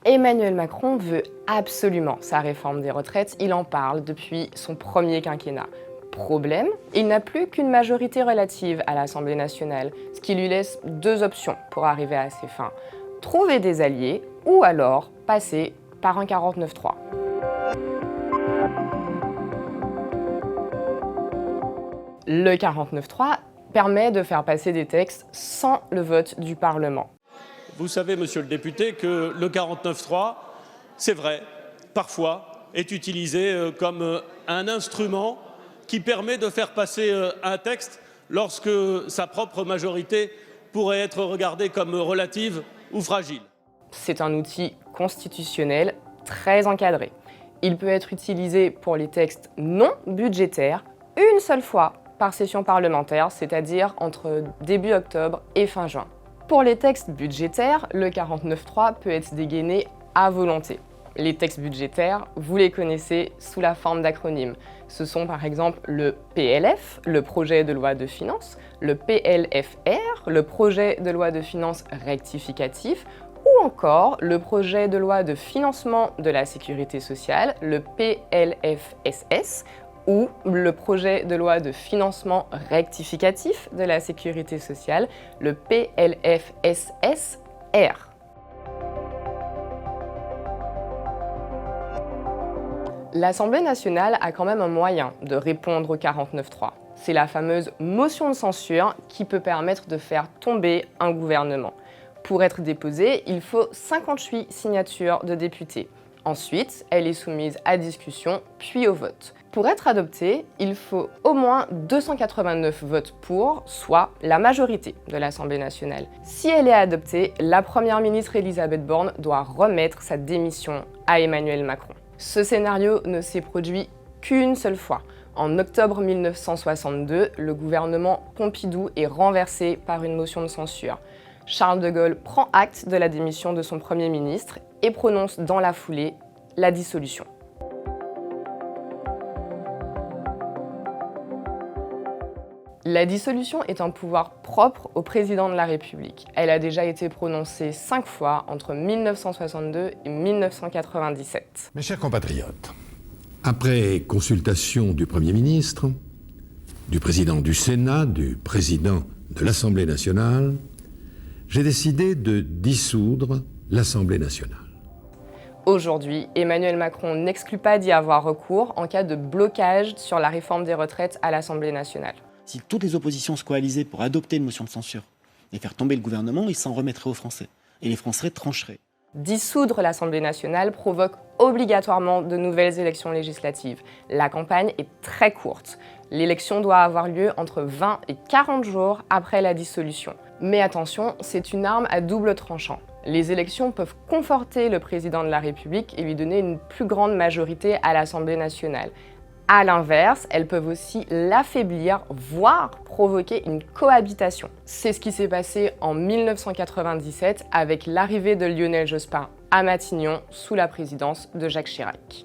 Emmanuel Macron veut absolument sa réforme des retraites, il en parle depuis son premier quinquennat. Problème, il n'a plus qu'une majorité relative à l'Assemblée nationale, ce qui lui laisse deux options pour arriver à ses fins. Trouver des alliés ou alors passer par un 49-3. Le 49-3 permet de faire passer des textes sans le vote du Parlement. Vous savez, monsieur le député, que le 49.3, c'est vrai, parfois, est utilisé comme un instrument qui permet de faire passer un texte lorsque sa propre majorité pourrait être regardée comme relative ou fragile. C'est un outil constitutionnel très encadré. Il peut être utilisé pour les textes non budgétaires une seule fois par session parlementaire, c'est-à-dire entre début octobre et fin juin. Pour les textes budgétaires, le 49.3 peut être dégainé à volonté. Les textes budgétaires, vous les connaissez sous la forme d'acronymes. Ce sont par exemple le PLF, le projet de loi de finances, le PLFR, le projet de loi de finances rectificatif, ou encore le projet de loi de financement de la sécurité sociale, le PLFSS, ou le projet de loi de financement rectificatif de la sécurité sociale, le PLFSSR. L'Assemblée nationale a quand même un moyen de répondre au 49.3. C'est la fameuse motion de censure qui peut permettre de faire tomber un gouvernement. Pour être déposée, il faut 58 signatures de députés. Ensuite, elle est soumise à discussion, puis au vote. Pour être adoptée, il faut au moins 289 votes pour, soit la majorité de l'Assemblée nationale. Si elle est adoptée, la Première ministre Elisabeth Borne doit remettre sa démission à Emmanuel Macron. Ce scénario ne s'est produit qu'une seule fois. En octobre 1962, le gouvernement Pompidou est renversé par une motion de censure. Charles de Gaulle prend acte de la démission de son Premier ministre et prononce dans la foulée la dissolution. La dissolution est un pouvoir propre au président de la République. Elle a déjà été prononcée 5 fois entre 1962 et 1997. Mes chers compatriotes, après consultation du Premier ministre, du président du Sénat, du président de l'Assemblée nationale, j'ai décidé de dissoudre l'Assemblée nationale. Aujourd'hui, Emmanuel Macron n'exclut pas d'y avoir recours en cas de blocage sur la réforme des retraites à l'Assemblée nationale. Si toutes les oppositions se coalisaient pour adopter une motion de censure et faire tomber le gouvernement, ils s'en remettraient aux Français. Et les Français trancheraient. Dissoudre l'Assemblée nationale provoque obligatoirement de nouvelles élections législatives. La campagne est très courte. L'élection doit avoir lieu entre 20 et 40 jours après la dissolution. Mais attention, c'est une arme à double tranchant. Les élections peuvent conforter le président de la République et lui donner une plus grande majorité à l'Assemblée nationale. À l'inverse, elles peuvent aussi l'affaiblir, voire provoquer une cohabitation. C'est ce qui s'est passé en 1997 avec l'arrivée de Lionel Jospin à Matignon sous la présidence de Jacques Chirac.